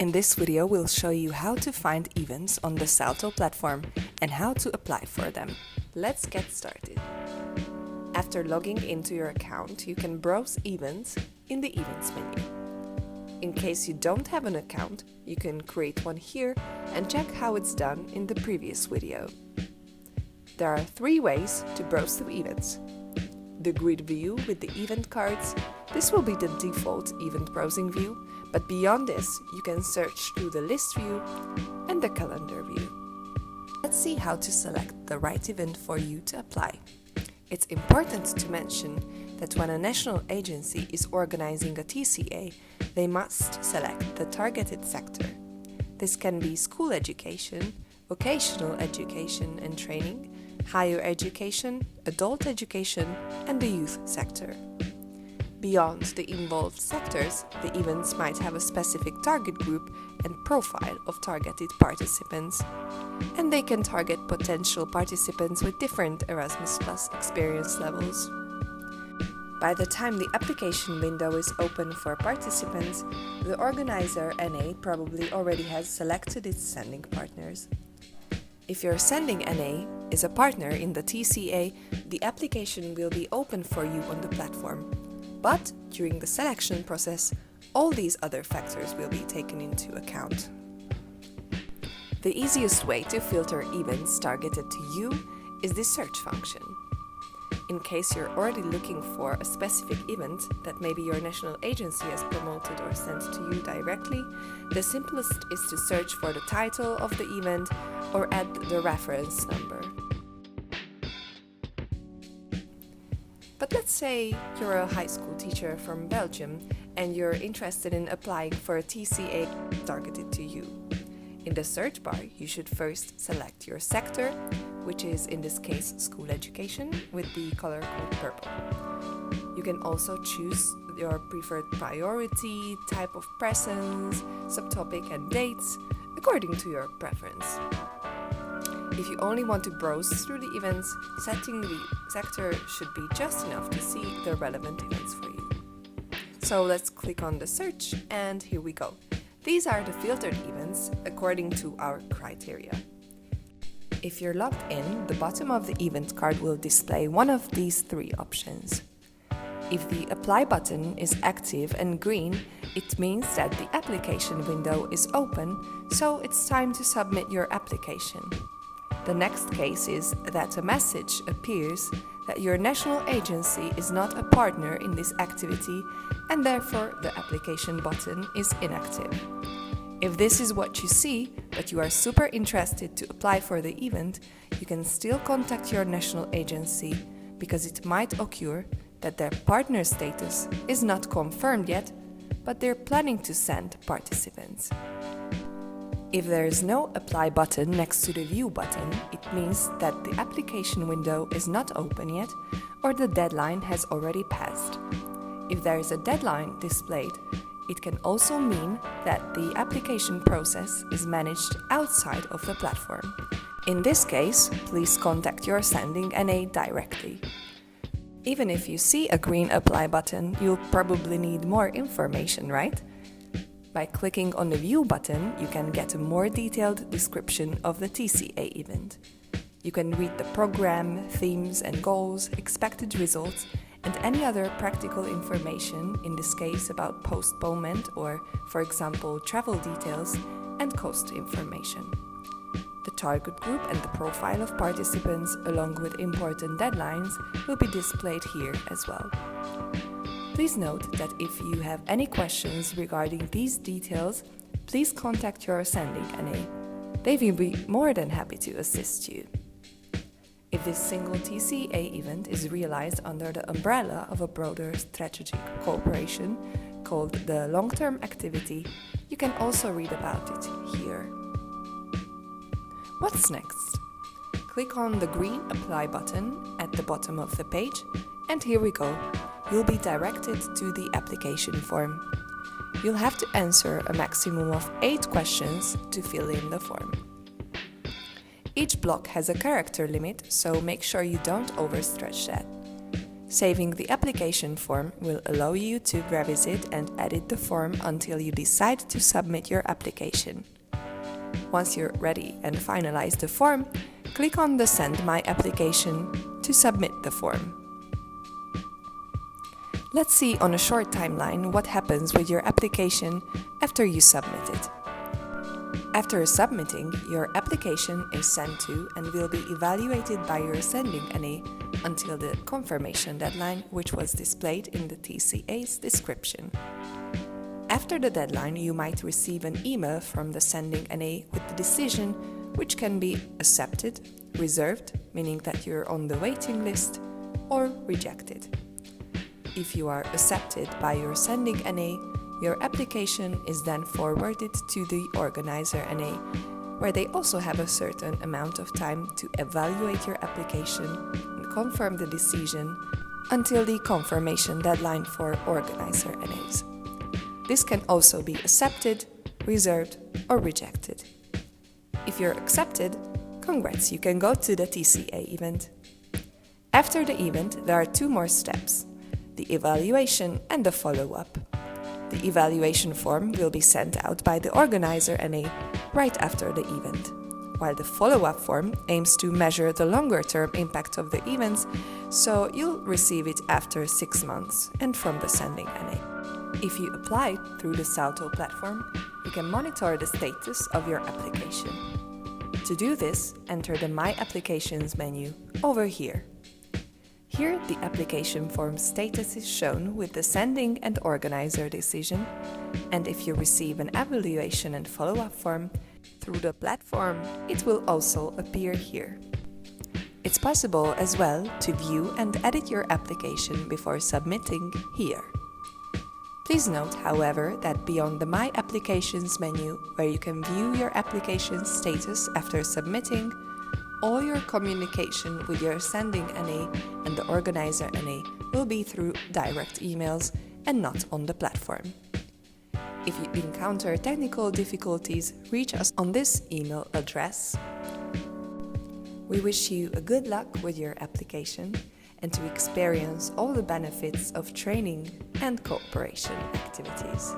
In this video, we'll show you how to find events on the SALTO platform and how to apply for them. Let's get started. After logging into your account, you can browse events in the Events menu. In case you don't have an account, you can create one here and check how it's done in the previous video. There are 3 ways to browse the events. The grid view with the event cards. This will be the default event browsing view, but beyond this, you can search through the list view and the calendar view. Let's see how to select the right event for you to apply. It's important to mention that when a national agency is organizing a TCA, they must select the targeted sector. This can be school education, vocational education and training, higher education, adult education, and the youth sector. Beyond the involved sectors, the events might have a specific target group and profile of targeted participants, and they can target potential participants with different Erasmus Plus experience levels. By the time the application window is open for participants, the organizer NA probably already has selected its sending partners. If your sending NA is a partner in the TCA, the application will be open for you on the platform. But during the selection process, all these other factors will be taken into account. The easiest way to filter events targeted to you is the search function. In case you're already looking for a specific event that maybe your national agency has promoted or sent to you directly, the simplest is to search for the title of the event or add the reference number. But let's say you're a high school teacher from Belgium and you're interested in applying for a TCA targeted to you. In the search bar, you should first select your sector, which is in this case school education, with the color code purple. You can also choose your preferred priority, type of presence, subtopic and dates, according to your preference. If you only want to browse through the events, setting the sector should be just enough to see the relevant events for you. So let's click on the search, and here we go. These are the filtered events according to our criteria. If you're logged in, the bottom of the event card will display one of these 3 options. If the Apply button is active and green, it means that the application window is open, so it's time to submit your application. The next case is that a message appears that your national agency is not a partner in this activity and therefore the application button is inactive. If this is what you see, but you are super interested to apply for the event, you can still contact your national agency because it might occur that their partner status is not confirmed yet, but they're planning to send participants. If there is no Apply button next to the View button, it means that the application window is not open yet or the deadline has already passed. If there is a deadline displayed, it can also mean that the application process is managed outside of the platform. In this case, please contact your sending NA directly. Even if you see a green Apply button, you'll probably need more information, right? By clicking on the View button, you can get a more detailed description of the TCA event. You can read the program, themes and goals, expected results, and any other practical information, in this case about postponement or, for example, travel details and cost information. The target group and the profile of participants, along with important deadlines, will be displayed here as well. Please note that if you have any questions regarding these details, please contact your sending NA. They will be more than happy to assist you. If this single TCA event is realized under the umbrella of a broader strategic cooperation called the long-term activity, you can also read about it here. What's next? Click on the green Apply button at the bottom of the page, and here we go. You'll be directed to the application form. You'll have to answer a maximum of 8 questions to fill in the form. Each block has a character limit, so make sure you don't overstretch that. Saving the application form will allow you to revisit and edit the form until you decide to submit your application. Once you're ready and finalize the form, click on the Send My Application to submit the form. Let's see on a short timeline what happens with your application after you submit it. After submitting, your application is sent to and will be evaluated by your sending NA until the confirmation deadline, which was displayed in the TCA's description. After the deadline, you might receive an email from the sending NA with the decision, which can be accepted, reserved, meaning that you're on the waiting list, or rejected. If you are accepted by your sending NA, your application is then forwarded to the organizer NA, where they also have a certain amount of time to evaluate your application and confirm the decision until the confirmation deadline for organizer NAs. This can also be accepted, reserved, or rejected. If you're accepted, congrats, you can go to the TCA event. After the event, there are two more steps: the evaluation and the follow-up. The evaluation form will be sent out by the organizer NA right after the event, while the follow-up form aims to measure the longer-term impact of the events, so you'll receive it after 6 months and from the sending NA. If you apply through the SALTO platform, you can monitor the status of your application. To do this, enter the My Applications menu over here. Here, the application form status is shown with the sending and organizer decision, and if you receive an evaluation and follow-up form through the platform, it will also appear here. It's possible as well to view and edit your application before submitting here. Please note, however, that beyond the My Applications menu, where you can view your application status after submitting, all your communication with your sending NA and the organizer NA will be through direct emails and not on the platform. If you encounter technical difficulties, reach us on this email address. We wish you a good luck with your application and to experience all the benefits of training and cooperation activities.